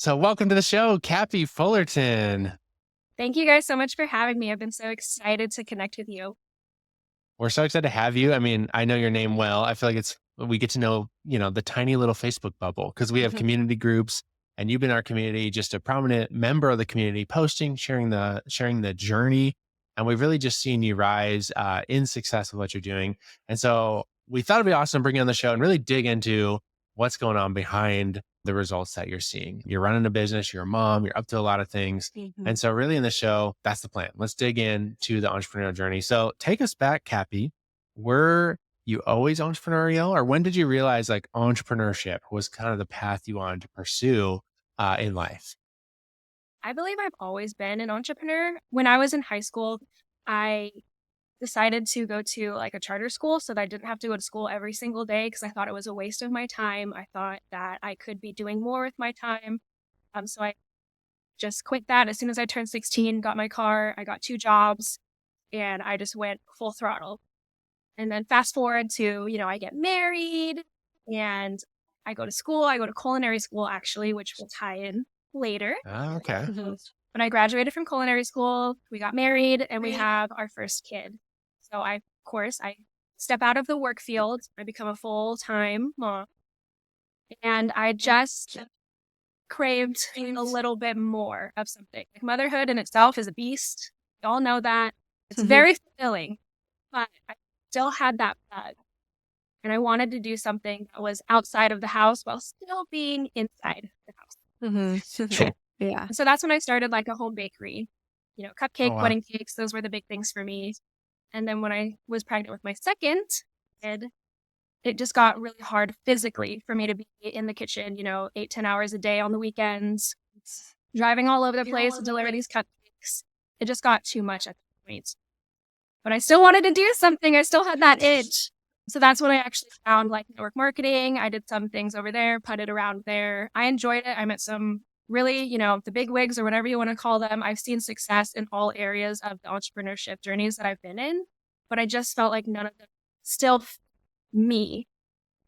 So welcome to the show, Capi Fullerton. Thank you guys so much for having me. I've been so excited to connect with you. We're so excited to have you. I mean, I know your name well. I feel like we get to know, the tiny little Facebook bubble because we have Mhm. community groups and you've been in our community, just a prominent member of the community, posting, sharing the journey. And we've really just seen you rise in success with what you're doing. And so we thought it'd be awesome to bring you on the show and really dig into what's going on behind the results that you're seeing. You're running a business, you're a mom, you're up to a lot of things. And so really in the show, that's the plan. Let's dig into the entrepreneurial journey. So take us back, Cappy. Were you always entrepreneurial, or when did you realize like entrepreneurship was kind of the path you wanted to pursue in life? I believe I've always been an entrepreneur. When I was in high school, I decided to go to like a charter school so that I didn't have to go to school every single day because I thought it was a waste of my time. I thought that I could be doing more with my time. So I just quit that as soon as I turned 16, got my car, I got 2 jobs, and I just went full throttle. And then fast forward to, I get married and I go to school. I go to culinary school, actually, which will tie in later. Okay. When I graduated from culinary school, we got married and we have our first kid. So of course, I step out of the work field. I become a full-time mom. And I just craved a little bit more of something. Like motherhood in itself is a beast. We all know that. It's very fulfilling, but I still had that bug. And I wanted to do something that was outside of the house while still being inside the house. Yeah. And so that's when I started like a home bakery, Oh cupcake, wow. wedding cakes. Those were the big things for me. And then when I was pregnant with my second kid, it just got really hard physically for me to be in the kitchen, 8, 10 hours a day on the weekends, driving all over the place to deliver these cupcakes. It just got too much at that point. But I still wanted to do something. I still had that itch. So that's when I actually found like network marketing. I did some things over there, putted around there. I enjoyed it. I met some really, the big wigs or whatever you want to call them. I've seen success in all areas of the entrepreneurship journeys that I've been in, but I just felt like none of them still me.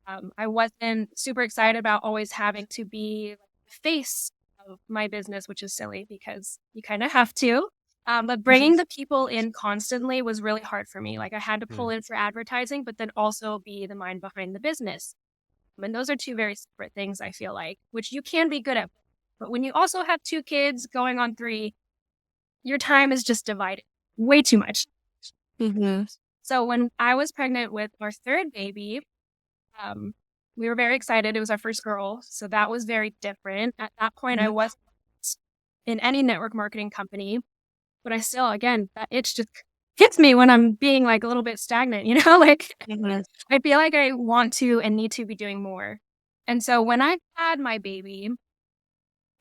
I wasn't super excited about always having to be like, the face of my business, which is silly because you kind of have to. But bringing the people in constantly was really hard for me. Like I had to pull in for advertising, but then also be the mind behind the business. And those are two very separate things, I feel like, which you can be good at. But when you also have 2 kids going on 3, your time is just divided way too much. So when I was pregnant with our third baby, we were very excited. It was our first girl. So that was very different. At that point, I wasn't in any network marketing company. But I still, again, that itch just hits me when I'm being like a little bit stagnant, like I feel like I want to and need to be doing more. And so when I had my baby,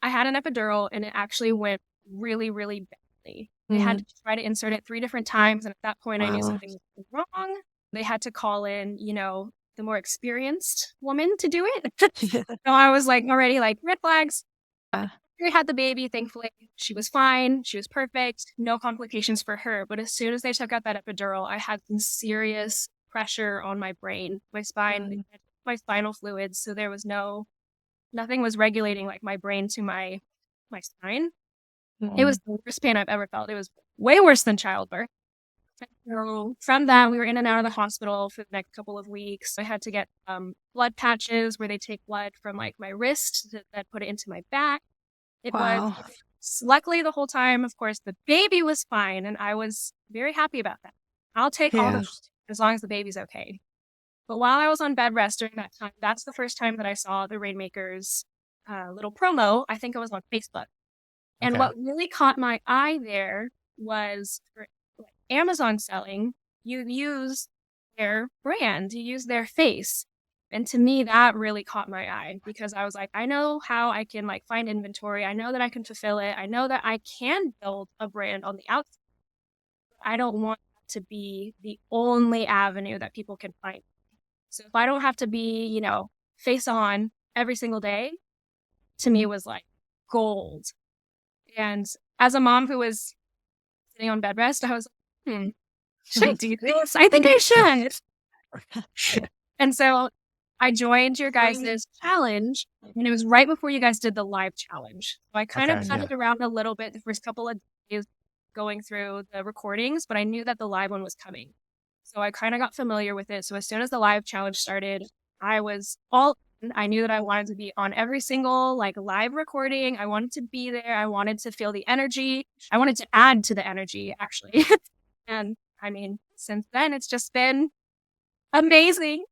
I had an epidural and it actually went really, really badly. They had to try to insert it 3 different times. And at that point, I knew something was wrong. They had to call in, the more experienced woman to do it. So I was like already like red flags. We had the baby, thankfully. She was fine. She was perfect. No complications for her. But as soon as they took out that epidural, I had some serious pressure on my brain, my spine, my spinal fluids. So there was nothing was regulating like my brain to my spine. It was the worst pain I've ever felt. It was way worse than childbirth. So from that, we were in and out of the hospital for the next couple of weeks. I had to get blood patches where they take blood from like my wrist that put it into my back. It was luckily the whole time, of course, the baby was fine, and I was very happy about that. I'll take all the as long as the baby's okay. But while I was on bed rest during that time, that's the first time that I saw the Rainmakers little promo. I think it was on Facebook. And what really caught my eye there was for like, Amazon selling, you use their brand, you use their face. And to me, that really caught my eye because I was like, I know how I can like find inventory. I know that I can fulfill it. I know that I can build a brand on the outside. I don't want that to be the only avenue that people can find. So if I don't have to be, face on every single day, to me was like gold. And as a mom who was sitting on bed rest, I was like, should I do this? I think I should. And so I joined your guys' challenge, and it was right before you guys did the live challenge. So I kind of Okay, yeah. batted around a little bit the first couple of days going through the recordings, but I knew that the live one was coming. So I kind of got familiar with it. So as soon as the live challenge started, I was all in. I knew that I wanted to be on every single like live recording. I wanted to be there. I wanted to feel the energy. I wanted to add to the energy, actually. And I mean, since then, it's just been amazing.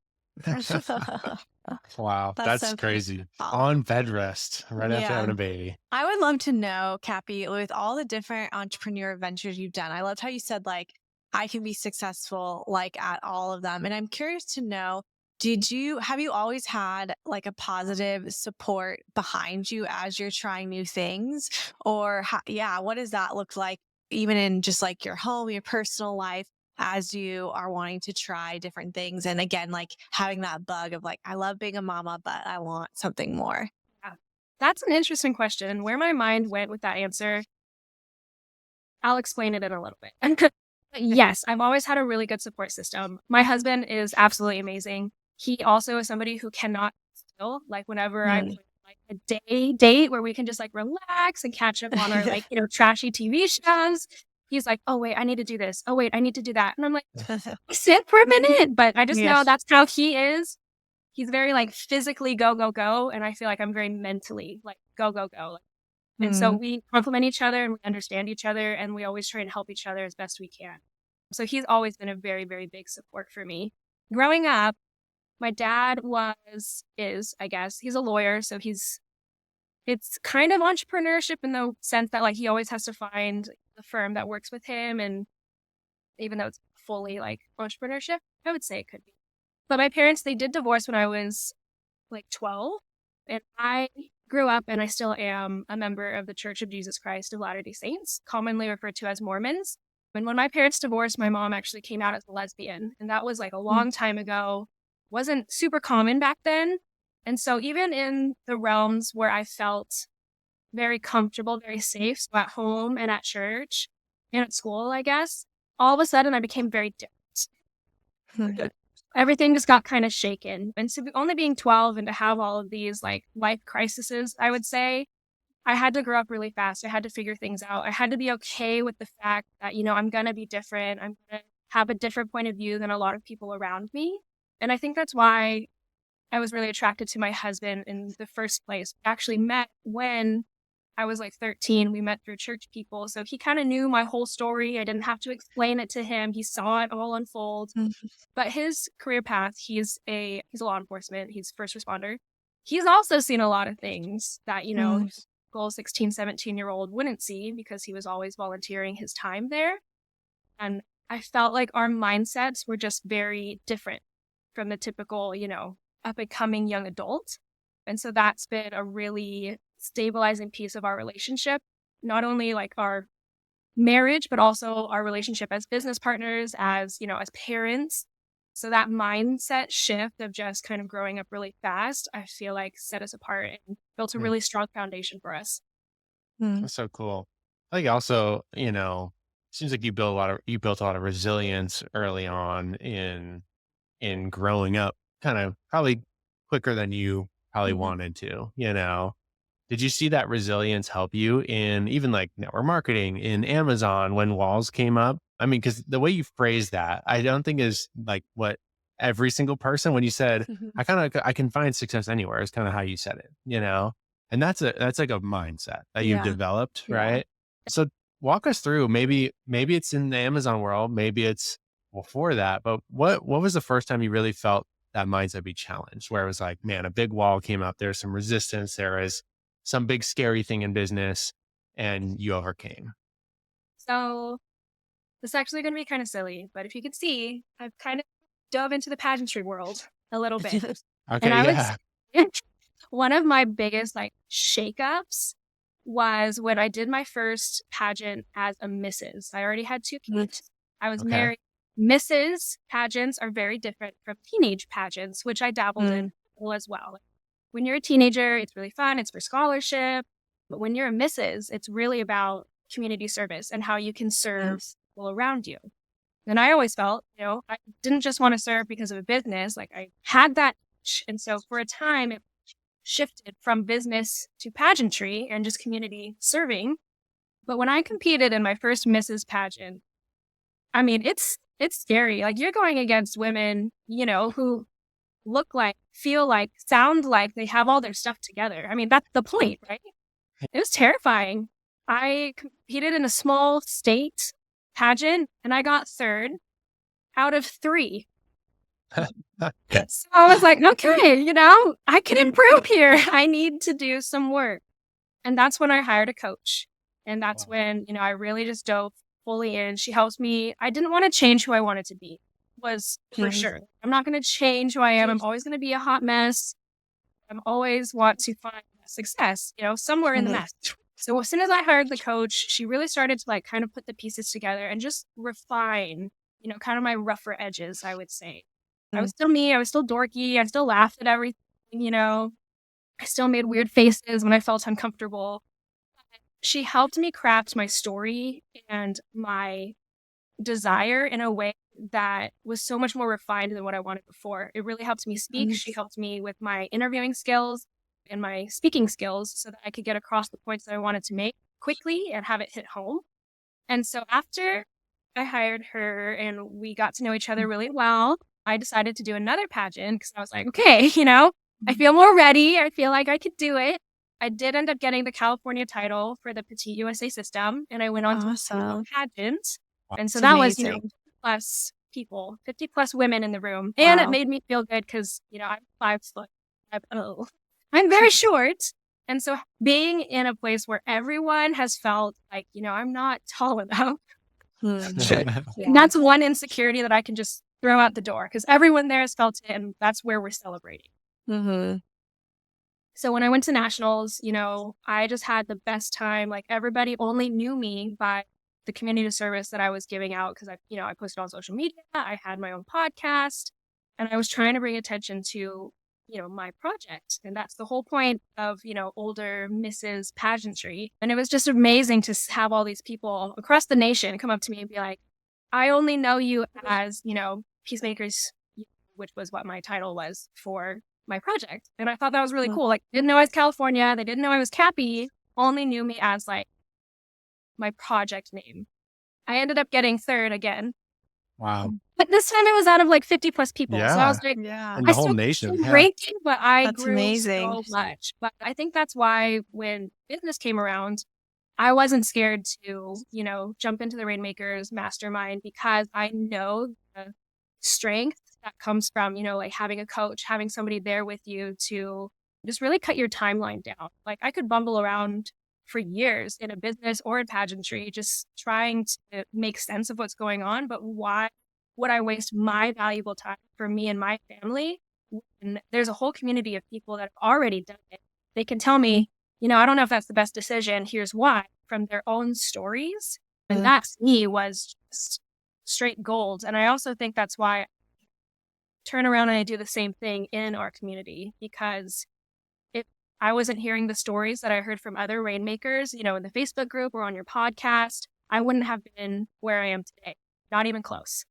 Wow, That's that's so crazy. cool. On bed rest right after Yeah. having a baby. I would love to know, Cappy, with all the different entrepreneur ventures you've done, I loved how you said, like, I can be successful, like, at all of them. And I'm curious to know, have you always had like a positive support behind you as you're trying new things? Or, what does that look like, even in just like your home, your personal life, as you are wanting to try different things? And again, like having that bug of like, I love being a mama, but I want something more. Yeah. That's an interesting question. Where my mind went with that answer, I'll explain it in a little bit. But yes, I've always had a really good support system. My husband is absolutely amazing. He also is somebody who cannot still, like whenever I Mm. plan like a day date where we can just like relax and catch up on our like, trashy TV shows. He's like, oh wait, I need to do this. Oh wait, I need to do that. And I'm like, sit for a minute. But I just know that's how he is. He's very like physically go, go, go. And I feel like I'm very mentally like go, go, go. And so Mm. we complement each other and we understand each other and we always try and help each other as best we can. So he's always been a very, very big support for me. Growing up, my dad is, I guess, he's a lawyer. So it's kind of entrepreneurship in the sense that like he always has to find the firm that works with him. And even though it's fully like entrepreneurship, I would say it could be. But my parents, they did divorce when I was like 12. And I grew up and I still am a member of the Church of Jesus Christ of Latter-day Saints, commonly referred to as Mormons. And when my parents divorced, my mom actually came out as a lesbian. And that was like a long time ago. Wasn't super common back then. And so even in the realms where I felt very comfortable, very safe, so at home and at church and at school, I guess, all of a sudden I became very different. Everything just got kind of shaken. And so only being 12 and to have all of these like life crises, I would say, I had to grow up really fast. I had to figure things out. I had to be okay with the fact that, I'm going to be different. I'm going to have a different point of view than a lot of people around me. And I think that's why I was really attracted to my husband in the first place. We actually met when I was like 13. We met through church people. So he kind of knew my whole story. I didn't have to explain it to him. He saw it all unfold. But his career path, he's a law enforcement, he's first responder. He's also seen a lot of things that, typical 16, 17-year-old wouldn't see because he was always volunteering his time there. And I felt like our mindsets were just very different from the typical, up and coming young adult. And so that's been a really stabilizing piece of our relationship, not only like our marriage, but also our relationship as business partners, as, as parents. So that mindset shift of just kind of growing up really fast, I feel like set us apart and built a really strong foundation for us. That's so cool. I think also, seems like you built a lot of resilience early on in growing up, kind of probably quicker than you probably Mhm. wanted to. Did you see that resilience help you in even like network marketing in Amazon when walls came up? I mean, because the way you phrase that, I don't think is like what every single person when you said, I can find success anywhere is kind of how you said it. And that's like a mindset that you've Yeah. developed, Yeah. right? So walk us through maybe it's in the Amazon world, maybe it's before that, but what was the first time you really felt that mindset be challenged where it was like, man, a big wall came up, there's some resistance, there is some big scary thing in business and you overcame. So this is actually going to be kind of silly, but if you could see, I've kind of dove into the pageantry world a little bit. And Okay, I would yeah. say one of my biggest like shakeups was when I did my first pageant as a Mrs. I already had two kids. I was Okay. married. Mrs. pageants are very different from teenage pageants, which I dabbled in as well. When you're a teenager, it's really fun. It's for scholarship. But when you're a Mrs., it's really about community service and how you can serve people around you. And I always felt, I didn't just want to serve because of a business. Like I had that coach. And so for a time, it shifted from business to pageantry and just community serving. But when I competed in my first Mrs. pageant, I mean, it's scary. Like you're going against women, who look like, feel like, sound like they have all their stuff together. I mean, that's the point, right? It was terrifying. I competed in a small state pageant and I got third out of 3. Okay. So I was like, okay, I can improve here. I need to do some work. And that's when I hired a coach. And that's Wow. when, I really just dove fully in. She helps me. I didn't want to change who I wanted to be, was for Mhm. sure. I'm not going to change who I am. I'm always going to be a hot mess. I'm always want to find success, somewhere in the Mhm. mess. So as soon as I hired the coach, she really started to like kind of put the pieces together and just refine, kind of my rougher edges, I would say. I was still me. I was still dorky. I still laughed at everything, I still made weird faces when I felt uncomfortable. She helped me craft my story and my desire in a way that was so much more refined than what I wanted before. It really helped me speak. Mhm. She helped me with my interviewing skills and my speaking skills so that I could get across the points that I wanted to make quickly and have it hit home. And so after I hired her and we got to know each other really well, I decided to do another pageant because I was like, okay, I feel more ready. I feel like I could do it. I did end up getting the California title for the Petite USA system, and I went on to do a Awesome. pageant. And so It's that was, amazing. plus people, 50 plus women in the room. And it Wow. made me feel good because, I'm 5 foot. I'm very short. And so being in a place where everyone has felt like, I'm not tall enough, Mhm. and that's one insecurity that I can just throw out the door because everyone there has felt it, and that's where we're celebrating. Mhm. So when I went to nationals, I just had the best time. Like everybody only knew me by the community service that I was giving out because I posted on social media. I had my own podcast, and I was trying to bring attention to, my project. And that's the whole point of, older Mrs. Pageantry. And it was just amazing to have all these people across the nation come up to me and be like, I only know you as, Peacemakers, which was what my title was for my project. And I thought that was really Mm. cool. Like, didn't know I was California. They didn't know I was Capi. Only knew me as like my project name. I ended up getting third again, Wow. but this time it was out of like 50 plus people. So I Yeah. was like, Yeah. And I the whole still nation. got Yeah. ranking, but I That's grew amazing. so much. But I think that's why when business came around, I wasn't scared to, jump into the Rainmakers mastermind because I know the strength that comes from, like having a coach, having somebody there with you to just really cut your timeline down. Like I could bumble around for years in a business or in pageantry, just trying to make sense of what's going on. But why would I waste my valuable time for me and my family when there's a whole community of people that have already done it? They can tell me, I don't know if that's the best decision. Here's why from their own stories. And Mm. that to me was just straight gold. And I also think that's why I turn around and I do the same thing in our community because if I wasn't hearing the stories that I heard from other Rainmakers, in the Facebook group or on your podcast, I wouldn't have been where I am today. Not even close.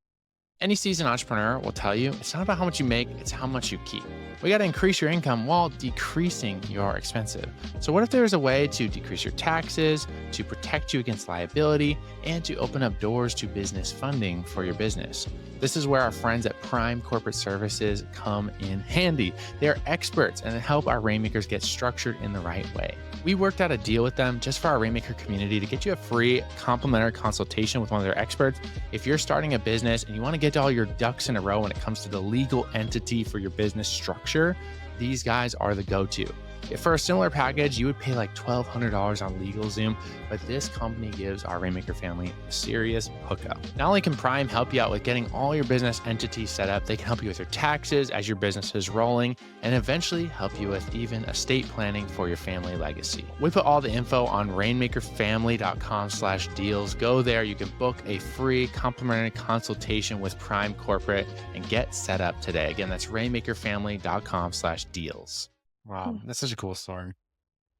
Any seasoned entrepreneur will tell you it's not about how much you make, it's how much you keep. We got to increase your income while decreasing your expenses. So, what if there's a way to decrease your taxes, to protect you against liability, and to open up doors to business funding for your business? This is where our friends at Prime Corporate Services come in handy. They're experts and they help our Rainmakers get structured in the right way. We worked out a deal with them just for our Rainmaker community to get you a free complimentary consultation with one of their experts. If you're starting a business and you want to get all your ducks in a row when it comes to the legal entity for your business structure, these guys are the go-to. If for a similar package, you would pay like $1,200 on LegalZoom, but this company gives our Rainmaker family a serious hookup. Not only can Prime help you out with getting all your business entities set up, they can help you with your taxes as your business is rolling, and eventually help you with even estate planning for your family legacy. We put all the info on rainmakerfamily.com/deals. Go there, you can book a free complimentary consultation with Prime Corporate and get set up today. Again, that's rainmakerfamily.com/deals. Wow, that's such a cool story.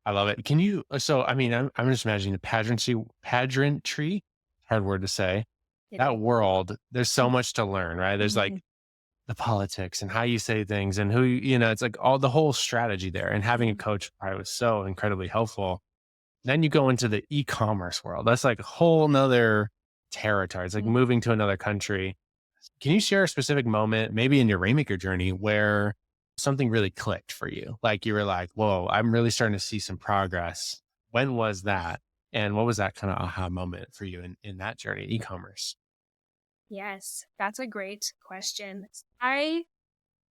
I love it. Can you? So, I mean, I'm just imagining the pageantry, hard word to say. It That is. world, there's so much to learn, right? There's like the politics and how you say things and who, it's like all the whole strategy there, and having a coach probably was so incredibly helpful. Then you go into the e-commerce world. That's like a whole nother territory. It's like Mm. moving to another country. Can you share a specific moment, maybe in your Rainmaker journey, where something really clicked for you? Like you were like, whoa, I'm really starting to see some progress. When was that? And what was that kind of aha moment for you in that journey, e-commerce? Yes, that's a great question. I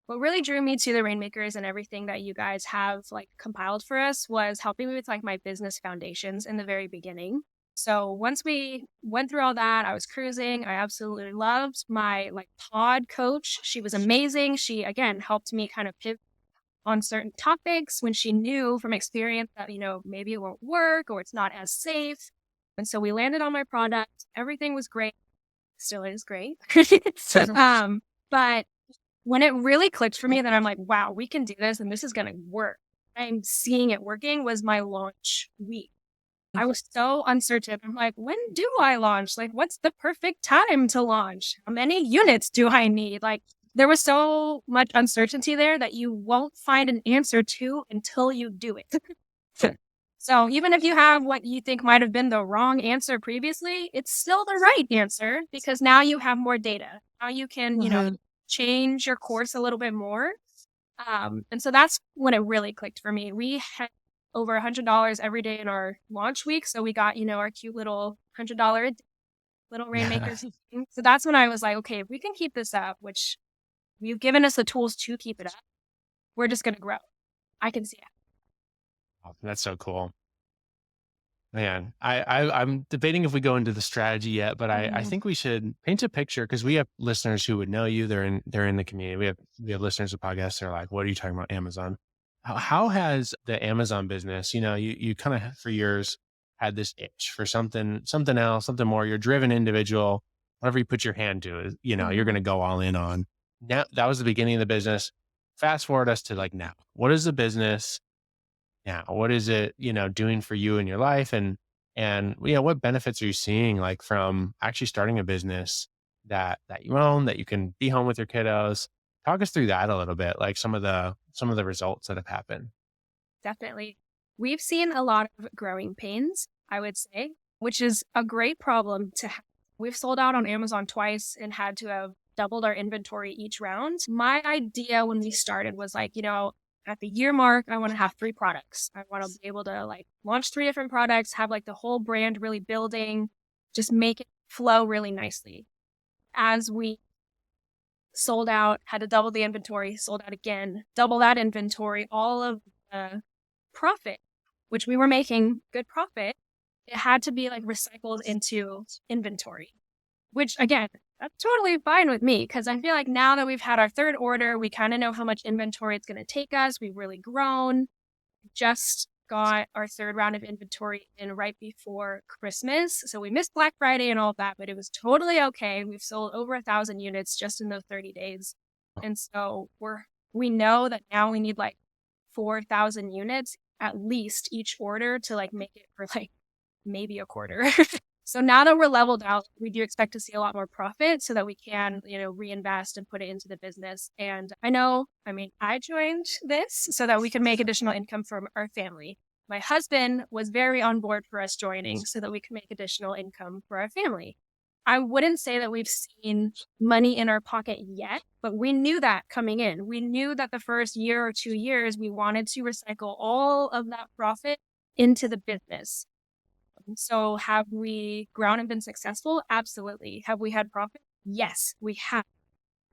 What really drew me to the Rainmakers and everything that you guys have like compiled for us was helping me with like my business foundations in the very beginning. So once we went through all that, I was cruising. I absolutely loved my like pod coach. She was amazing. She again helped me kind of pivot on certain topics when she knew from experience that, maybe it won't work or it's not as safe. And so we landed on my product. Everything was great. Still is great. But when it really clicked for me that I'm like, wow, we can do this and this is going to work. I'm seeing it working was my launch week. I was so uncertain. I'm like, when do I launch? Like, what's the perfect time to launch? How many units do I need? Like, there was so much uncertainty there that you won't find an answer to until you do it. So even if you have what you think might have been the wrong answer previously, it's still the right answer because now you have more data. Now you can, Mhm. change your course a little bit more. And so that's when it really clicked for me. We had over $100 every day in our launch week. So we got, our cute little $100 little Rainmakers. So that's when I was like, okay, if we can keep this up, which you've given us the tools to keep it up, we're just going to grow. I can see it. That's so cool. Man, I'm debating if we go into the strategy yet, but I Mhm. think we should paint a picture because we have listeners who would know you. They're in the community. We have listeners of podcasts. They're like, "What are you talking about, Amazon?" How has the Amazon business? You kind of for years had this itch for something else, something more. You're a driven individual. Whatever you put your hand to, you're going Mhm. to go all in on. Now that was the beginning of the business. Fast forward us to like now. What is the business? Now, what is it, doing for you in your life? And what benefits are you seeing like from actually starting a business that you own, that you can be home with your kiddos? Talk us through that a little bit, like some of the results that have happened. Definitely. We've seen a lot of growing pains, I would say, which is a great problem to have. We've sold out on Amazon twice and had to have doubled our inventory each round. My idea when we started was like, at the year mark, I want to have 3 products. I want to be able to like launch 3 different products, have like the whole brand really building, just make it flow really nicely. As we sold out, had to double the inventory, sold out again, double that inventory, all of the profit, which we were making good profit, it had to be like recycled into inventory, which again, that's totally fine with me because I feel like now that we've had our third order, we kind of know how much inventory it's going to take us. We've really grown. Just got our third round of inventory in right before Christmas. So we missed Black Friday and all of that, but it was totally okay. We've sold over 1,000 units just in those 30 days. And so we know that now we need like 4,000 units at least each order to like make it for like maybe a quarter. So now that we're leveled out, we do expect to see a lot more profit so that we can, reinvest and put it into the business. And I joined this so that we could make additional income from our family. My husband was very on board for us joining so that we could make additional income for our family. I wouldn't say that we've seen money in our pocket yet, but we knew that coming in. We knew that the first year or 2 years, we wanted to recycle all of that profit into the business. So have we grown and been successful? Absolutely. Have we had profit? Yes, we have.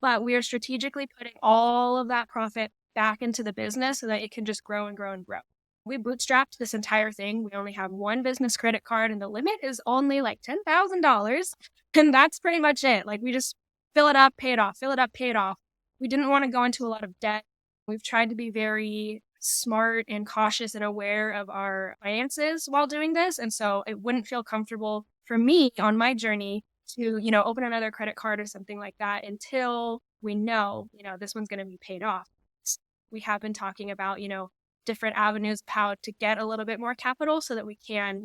But we are strategically putting all of that profit back into the business so that it can just grow and grow and grow. We bootstrapped this entire thing. We only have one business credit card and the limit is only like $10,000. And that's pretty much it. Like we just fill it up, pay it off, fill it up, pay it off. We didn't want to go into a lot of debt. We've tried to be very smart and cautious and aware of our finances while doing this. And so it wouldn't feel comfortable for me on my journey to, open another credit card or something like that until we know, this one's going to be paid off. We have been talking about, different avenues of how to get a little bit more capital so that we can,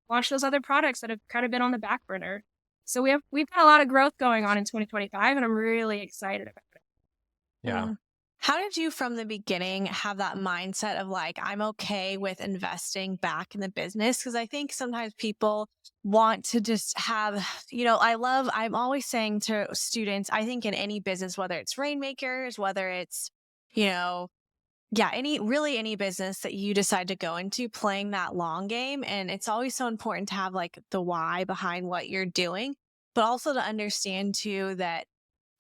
launch those other products that have kind of been on the back burner. So we've got a lot of growth going on in 2025 and I'm really excited about it. Yeah. How did you from the beginning have that mindset of like, I'm okay with investing back in the business? Because I think sometimes people want to just have, I'm always saying to students, I think in any business, whether it's Rainmakers, whether it's, you know, yeah, any business that you decide to go into, playing that long game. And it's always so important to have like the why behind what you're doing, but also to understand too that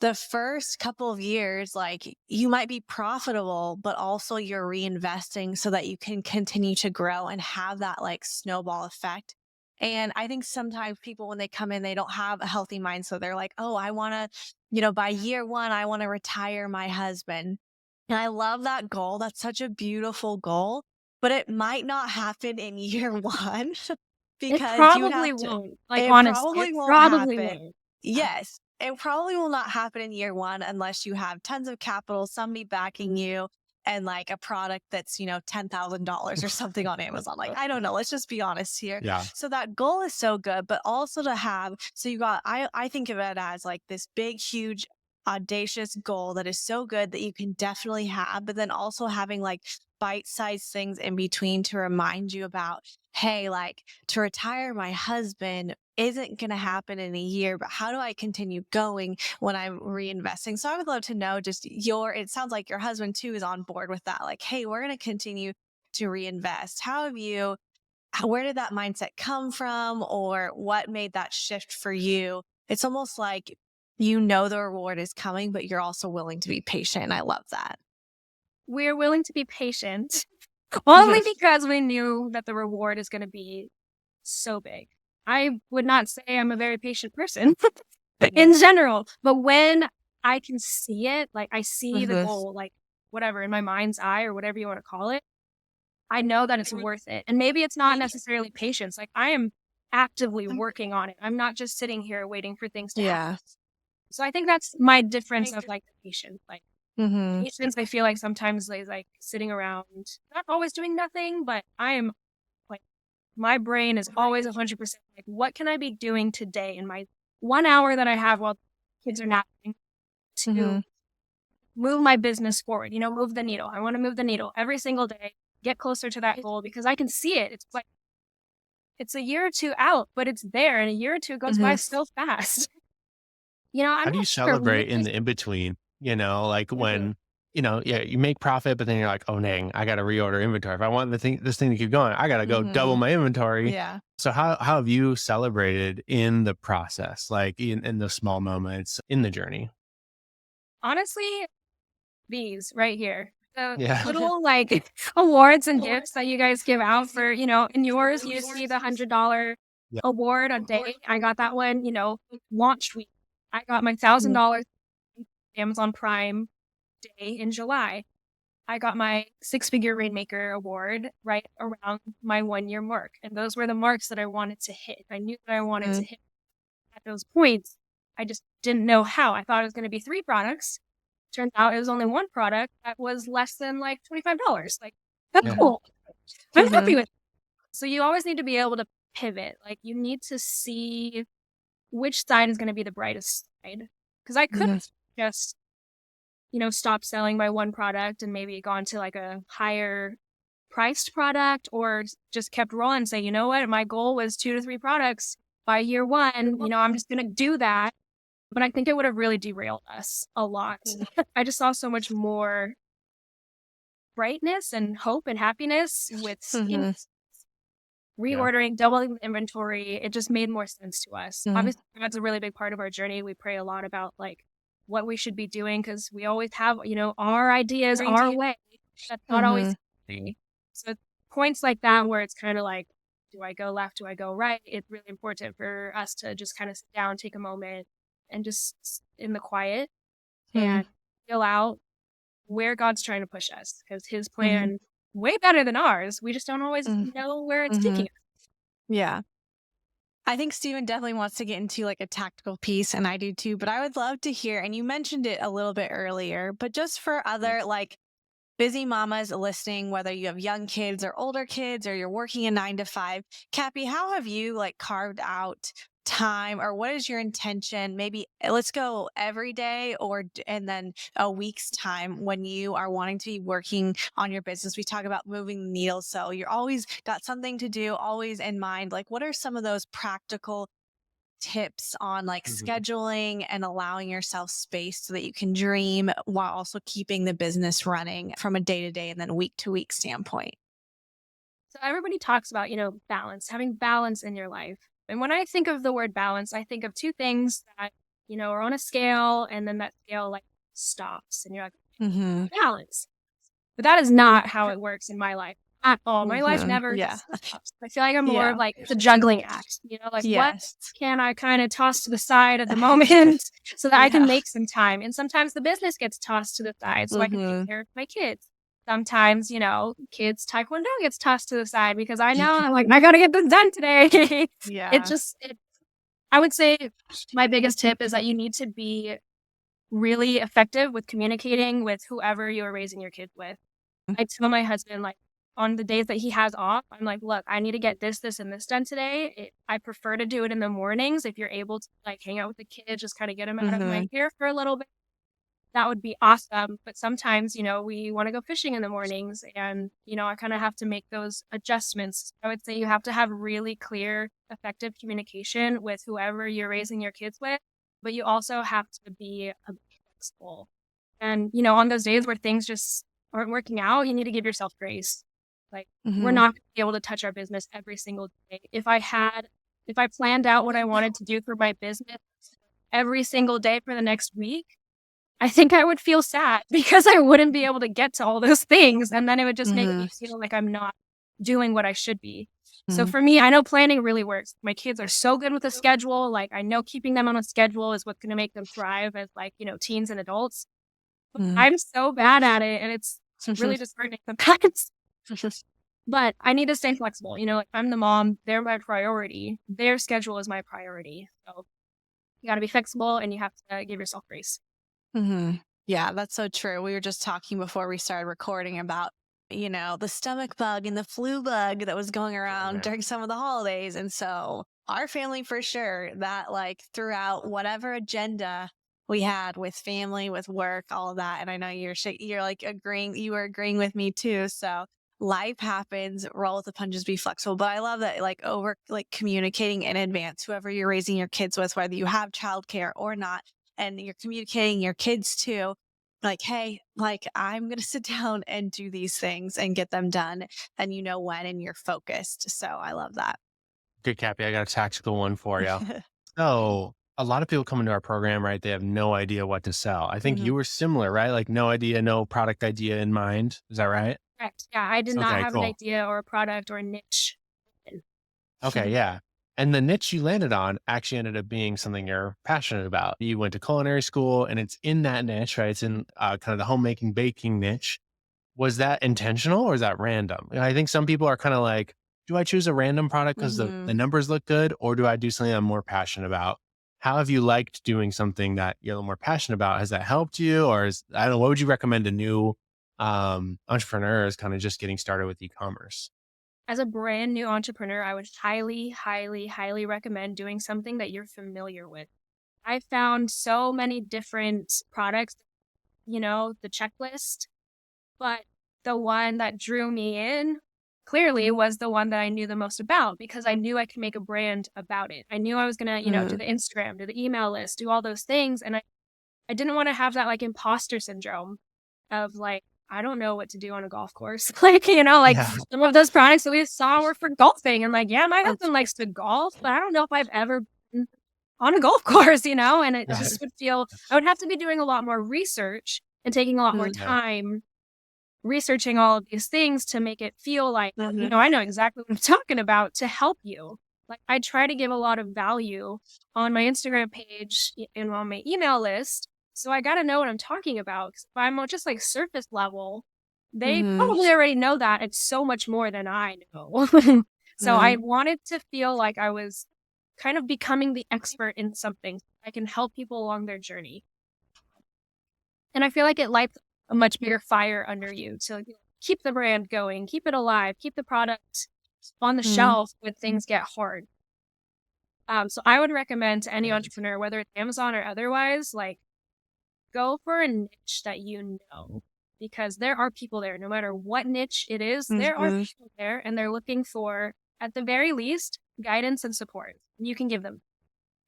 the first couple of years, like you might be profitable, but also you're reinvesting so that you can continue to grow and have that like snowball effect. And I think sometimes people, when they come in, they don't have a healthy mind. So they're like, oh, I want to, by year one, I want to retire my husband. And I love that goal. That's such a beautiful goal, but it might not happen in year one It because you probably have to, won't. Like, it honestly, it probably won't probably happen. won't. Yes, it probably will not happen in year one unless you have tons of capital, somebody backing you, and like a product that's, $10,000 or something on Amazon. Like, I don't know. Let's just be honest here. Yeah. So that goal is so good, but also to have, so you got, I think of it as like this big, huge, audacious goal that is so good that you can definitely have, but then also having like bite-sized things in between to remind you about, hey, like to retire my husband isn't going to happen in a year, but how do I continue going when I'm reinvesting? So I would love to know just it sounds like your husband too is on board with that. Like, hey, we're going to continue to reinvest. Where did that mindset come from, or what made that shift for you? It's almost like the reward is coming, but you're also willing to be patient. And I love that. We're willing to be patient only because we knew that the reward is going to be so big. I would not say I'm a very patient person in general, but when I can see it, like I see the goal, like whatever in my mind's eye or whatever you want to call it, I know that it's worth it. And maybe it's not necessarily patience. Like I am actively working on it. I'm not just sitting here waiting for things to happen. So I think that's my difference of like the patience. Like patience, I feel like sometimes they like sitting around, not always doing nothing, but I am like, my brain is always 100% like, what can I be doing today in my 1 hour that I have while kids are napping to move my business forward, move the needle. I want to move the needle every single day, get closer to that goal because I can see it. It's like, it's a year or two out, but it's there. And a year or two goes by so fast. I'm How do you not sure. celebrate in the in between? Like when, yeah, you make profit, but then you're like, oh, dang, I got to reorder inventory. If I want this thing to keep going, I got to go double my inventory. Yeah. So how have you celebrated in the process, like in the small moments in the journey? Honestly, these right here. The Yeah. little like awards and gifts that you guys give out for, in yours, you see the $100 Yeah. award a day. I got that one, launch week. I got my $1,000 Amazon Prime day in July. I got my 6-figure Rainmaker award right around my 1-year mark. And those were the marks that I wanted to hit. I knew that I wanted to hit at those points. I just didn't know how. I thought it was going to be 3 products. Turns out it was only 1 product that was less than like $25. Like, that's cool. I'm happy with it. So you always need to be able to pivot. Like you need to see which side is going to be the brightest side. Because I could just, stop selling my 1 product and maybe gone to like a higher priced product or just kept rolling and say, you know what, my goal was 2 to 3 products by year 1. I'm just going to do that. But I think it would have really derailed us a lot. I just saw so much more brightness and hope and happiness with reordering, doubling the inventory. It just made more sense to us. Obviously, that's a really big part of our journey. We pray a lot about like what we should be doing because we always have, our ideas, our way. That's not always easy. So points like that where it's kind of like, do I go left? Do I go right? It's really important for us to just kind of sit down, take a moment, and just in the quiet and feel out where God's trying to push us because his plan way better than ours. We just don't always know where it's taking us. Yeah. I think Stephen definitely wants to get into like a tactical piece, and I do too, but I would love to hear, and you mentioned it a little bit earlier, but just for other like busy mamas listening, whether you have young kids or older kids or you're working a 9 to 5, Cappy, how have you like carved out time, or what is your intention? Maybe let's go every day, and then a week's time when you are wanting to be working on your business. We talk about moving the needle. So you're always got something to do, always in mind. Like, what are some of those practical tips on like Mhm. scheduling and allowing yourself space so that you can dream while also keeping the business running from a day to day and then week to week standpoint? So everybody talks about, balance, having balance in your life. And when I think of the word balance, I think of two things that, are on a scale and then that scale like stops and you're like, Mm-hmm. balance. But that is not how it works in my life at all. My life Mm-hmm. never Yeah. stops. I feel like I'm more Yeah. of like the juggling act, like what Yes. can I kind of toss to the side at the moment so that I can Yeah. make some time. And sometimes the business gets tossed to the side so I can take Mm-hmm. care of my kids. Sometimes, kids taekwondo gets tossed to the side because I know I'm like, I gotta get this done today. it Yeah. just, it, I would say my biggest tip is that you need to be really effective with communicating with whoever you're raising your kids with. I tell my husband, like, on the days that he has off, I'm like, "Look, I need to get this, this, and this done today." I prefer to do it in the mornings. If you're able to, like, hang out with the kids, just kinda get them out of Mm-hmm. my hair for a little bit, that would be awesome. But sometimes, we wanna go fishing in the mornings and, I kinda have to make those adjustments. I would say you have to have really clear, effective communication with whoever you're raising your kids with, but you also have to be a bit flexible. And, on those days where things just aren't working out, you need to give yourself grace. Like, we're Mm-hmm. not gonna be able to touch our business every single day. If I planned out what I wanted to do for my business every single day for the next week, I think I would feel sad because I wouldn't be able to get to all those things, and then it would just make Mm-hmm. me feel like I'm not doing what I should be. So for me, I know planning really works. My kids are so good with a schedule, like, I know keeping them on a schedule is what's gonna make them thrive as, like, teens and adults. Mm-hmm. I'm so bad at it, and it's really disheartening sometimes. But I need to stay flexible. Like, I'm the mom, they're my priority. Their schedule is my priority. So you gotta be flexible and you have to give yourself grace. Mm-hmm. Yeah, that's so true. We were just talking before we started recording about, the stomach bug and the flu bug that was going Oh, around man. during some of the holidays. And so our family for sure that like throughout whatever agenda we had with family, with work, all of that. And I know you're like you were agreeing with me too. So life happens, roll with the punches, be flexible. But I love that like over like communicating in advance, whoever you're raising your kids with, whether you have childcare or not, and you're communicating your kids too, like, hey, like I'm going to sit down and do these things and get them done. And you know when, and you're focused. So I love that. Good, Cappy. I got a tactical one for you. So a lot of people come into our program, right? They have no idea what to sell. I think Hmm. you were similar, right? Like no idea, no product idea in mind. Is that right? Correct. Yeah, I did not Okay, have an cool. idea or a product or a niche. Okay, yeah. And the niche you landed on actually ended up being something you're passionate about. You went to culinary school and it's in that niche, right? It's in kind of the homemaking baking niche. Was that intentional or is that random? I think some people are kind of like, do I choose a random product because the Hmm. numbers look good, or do I do something I'm more passionate about? How have you liked doing something that you're a little more passionate about? Has that helped you? Or I don't know, what would you recommend to new entrepreneurs kind of just getting started with e-commerce? As a brand new entrepreneur, I would highly, highly, highly recommend doing something that you're familiar with. I found so many different products, the checklist, but the one that drew me in clearly was the one that I knew the most about because I knew I could make a brand about it. I knew I was going to, do the Instagram, do the email list, do all those things. And I didn't want to have that like imposter syndrome of like, I don't know what to do on a golf course. Like, like Yeah. some of those products that we saw were for golfing. And like, yeah, my husband likes to golf, but I don't know if I've ever been on a golf course, and it Yeah. just would feel, I would have to be doing a lot more research and taking a lot more Yeah. time researching all of these things to make it feel like, Hmm. I know exactly what I'm talking about to help you. Like I try to give a lot of value on my Instagram page and on my email list. So I got to know what I'm talking about. 'Cause if I'm just like surface level, they Hmm. probably already know that. It's so much more than I know. So I Hmm. wanted to feel like I was kind of becoming the expert in something. I can help people along their journey. And I feel like it lights a much bigger fire under you to keep the brand going, keep it alive, keep the product on the Hmm. shelf when things get hard. So I would recommend to any entrepreneur, whether it's Amazon or otherwise, like go for a niche that you know, because there are people there, no matter what niche it is, there are Mhm. people there and they're looking for, at the very least, guidance and support. You can give them.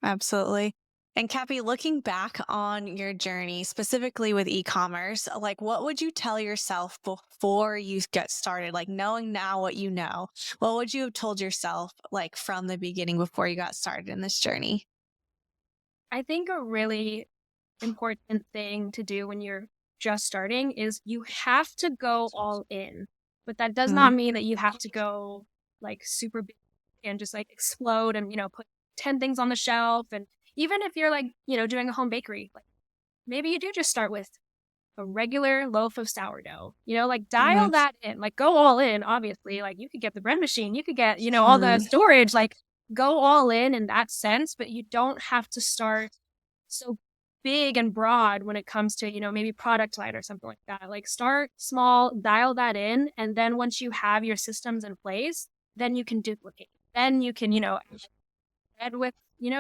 Absolutely. And Cappy, looking back on your journey, specifically with e-commerce, like what would you tell yourself before you get started? Like knowing now what you know, what would you have told yourself like from the beginning before you got started in this journey? I think a really important thing to do when you're just starting is you have to go all in. But that does Mm, not mean that you have to go like super big and just like explode and, put 10 things on the shelf. And even if you're like, doing a home bakery, like maybe you do just start with a regular loaf of sourdough, like dial mhm, that in, like go all in, obviously. Like you could get the bread machine, you could get, all the mhm, storage, like go all in that sense, but you don't have to start so big and broad when it comes to, maybe product line or something like that. Like start small, dial that in. And then once you have your systems in place, then you can duplicate. Then you can, add with,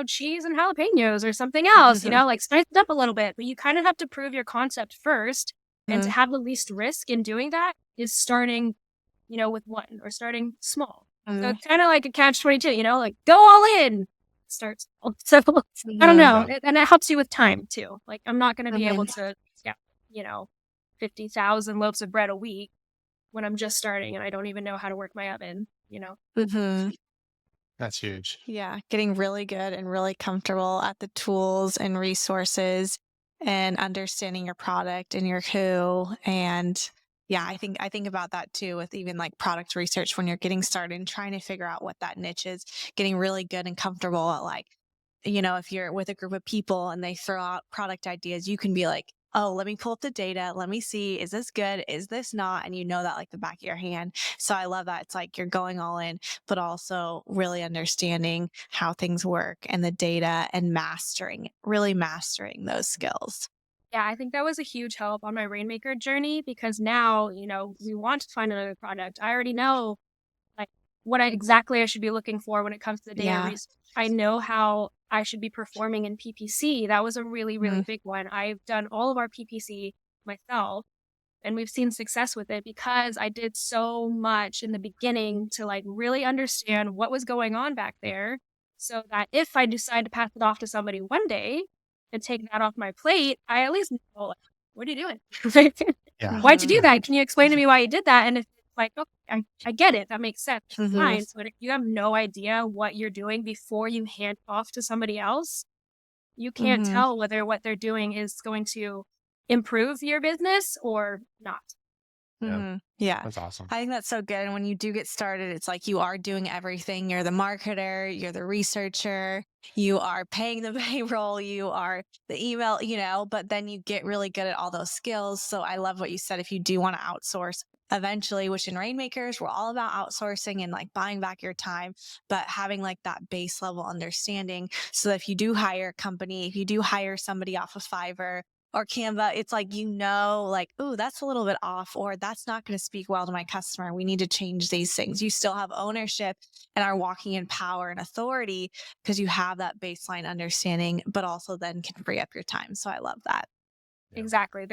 cheese and jalapenos or something else, like spice it up a little bit. But you kind of have to prove your concept first. And to mhm, have the least risk in doing that is starting, with one or starting small. So mhm, it's kind of like a catch 22, like go all in, start small. So I don't mhm, know. Yeah. And it helps you with time too. Like I'm not going to be able mhm, to get, 50,000 loaves of bread a week when I'm just starting and I don't even know how to work my oven. mhm. That's huge. Yeah, getting really good and really comfortable at the tools and resources and understanding your product and your who. And yeah, I think about that too with even like product research when you're getting started and trying to figure out what that niche is, getting really good and comfortable at like, if you're with a group of people and they throw out product ideas, you can be like, oh, let me pull up the data. Let me see, is this good? Is this not? And you know that like the back of your hand. So I love that. It's like you're going all in, but also really understanding how things work and the data and really mastering those skills. Yeah, I think that was a huge help on my Rainmaker journey because now, we want to find another product. I already know like what exactly I should be looking for when it comes to the data Yeah. research. I know how I should be performing in PPC. That was a really, really Mm, big one. I've done all of our PPC myself and we've seen success with it because I did so much in the beginning to like really understand what was going on back there so that if I decide to pass it off to somebody one day and take that off my plate, I at least know, like, what are you doing? Yeah. Why'd you do mhm, that? Can you explain to me why you did that? And if it's like, okay, I get it. That makes sense. mhm, Fine. But if you have no idea what you're doing before you hand off to somebody else, you can't mhm. tell whether what they're doing is going to improve your business or not. Yeah. Yeah. That's awesome. I think that's so good. And when you do get started, it's like you are doing everything. You're the marketer, you're the researcher, you are paying the payroll, you are the email, but then you get really good at all those skills. So I love what you said. If you do want to outsource eventually, which in Rainmakers, we're all about outsourcing and like buying back your time, but having like that base level understanding. So that if you do hire a company, if you do hire somebody off of Fiverr, or Canva, it's like, like, oh, that's a little bit off, or that's not going to speak well to my customer. We need to change these things. You still have ownership and are walking in power and authority because you have that baseline understanding, but also then can free up your time. So I love that. Yeah. Exactly.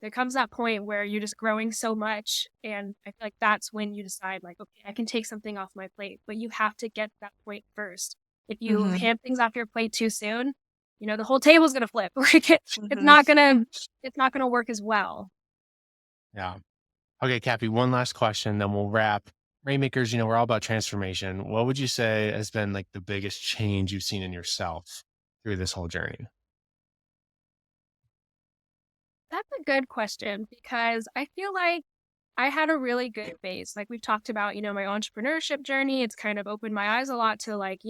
There comes that point where you're just growing so much. And I feel like that's when you decide, like, okay, I can take something off my plate, but you have to get to that point first. If you Hmm. hand things off your plate too soon, the whole table's going to flip. Like, it's Hmm. not going to, it's not going to work as well. Yeah. Okay, Cappy, one last question, then we'll wrap. Rainmakers, we're all about transformation. What would you say has been like the biggest change you've seen in yourself through this whole journey? That's a good question because I feel like I had a really good base. Like we've talked about, my entrepreneurship journey. It's kind of opened my eyes a lot to like,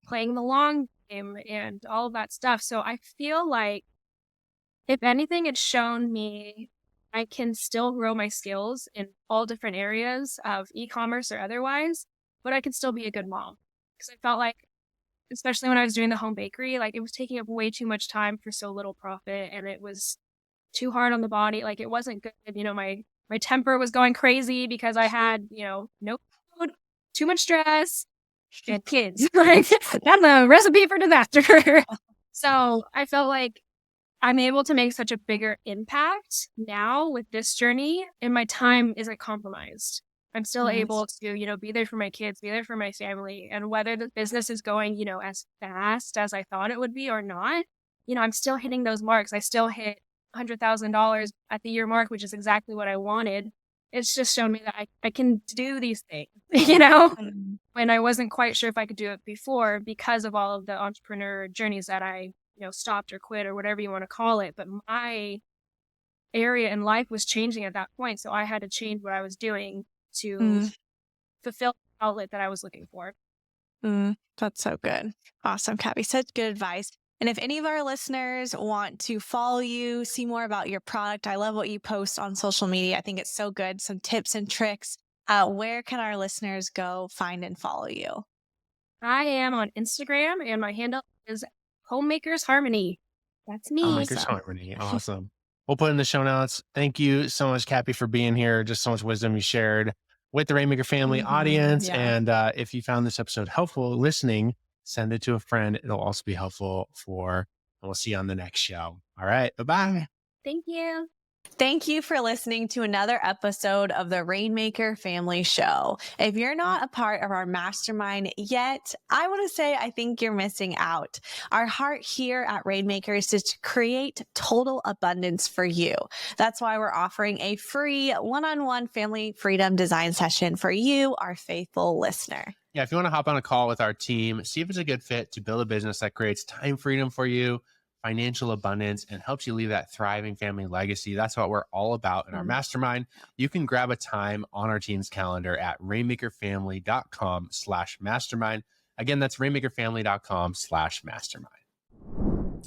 playing the long game and all of that stuff. So I feel like if anything, it's shown me I can still grow my skills in all different areas of e-commerce or otherwise, but I can still be a good mom. Because I felt like, especially when I was doing the home bakery, like it was taking up way too much time for so little profit and it was too hard on the body. Like it wasn't good. My temper was going crazy because I had, no food, too much stress. and kids. Like, that's the recipe for disaster. So I felt like I'm able to make such a bigger impact now with this journey, and my time isn't compromised. I'm still able to, be there for my kids, be there for my family. And whether the business is going, as fast as I thought it would be or not, I'm still hitting those marks. I still hit $100,000 at the year mark, which is exactly what I wanted. It's just shown me that I can do these things, when I wasn't quite sure if I could do it before because of all of the entrepreneur journeys that I, stopped or quit or whatever you want to call it. But my area in life was changing at that point. So I had to change what I was doing to fulfill the outlet that I was looking for. That's so good. Awesome, Cappy. Such good advice. And if any of our listeners want to follow you, see more about your product, I love what you post on social media. I think it's so good. Some tips and tricks. Where can our listeners go find and follow you? I am on Instagram and my handle is Homemakers Harmony. That's me. Homemakers Harmony. Awesome. We'll put in the show notes. Thank you so much, Cappy, for being here. Just so much wisdom you shared with the Rainmaker family audience. Yeah. And if you found this episode helpful listening, send it to a friend. It'll also be helpful and we'll see you on the next show. All right. Bye-bye. Thank you. Thank you for listening to another episode of the Rainmaker Family Show. If you're not a part of our mastermind yet, I want to say I think you're missing out. Our heart here at Rainmakers is to create total abundance for you. That's why we're offering a free one-on-one family freedom design session for you, our faithful listener. Yeah, if you want to hop on a call with our team, see if it's a good fit to build a business that creates time freedom for you, financial abundance, and helps you leave that thriving family legacy. That's what we're all about in our mastermind. You can grab a time on our team's calendar at rainmakerfamily.com/mastermind. Again, that's rainmakerfamily.com/mastermind.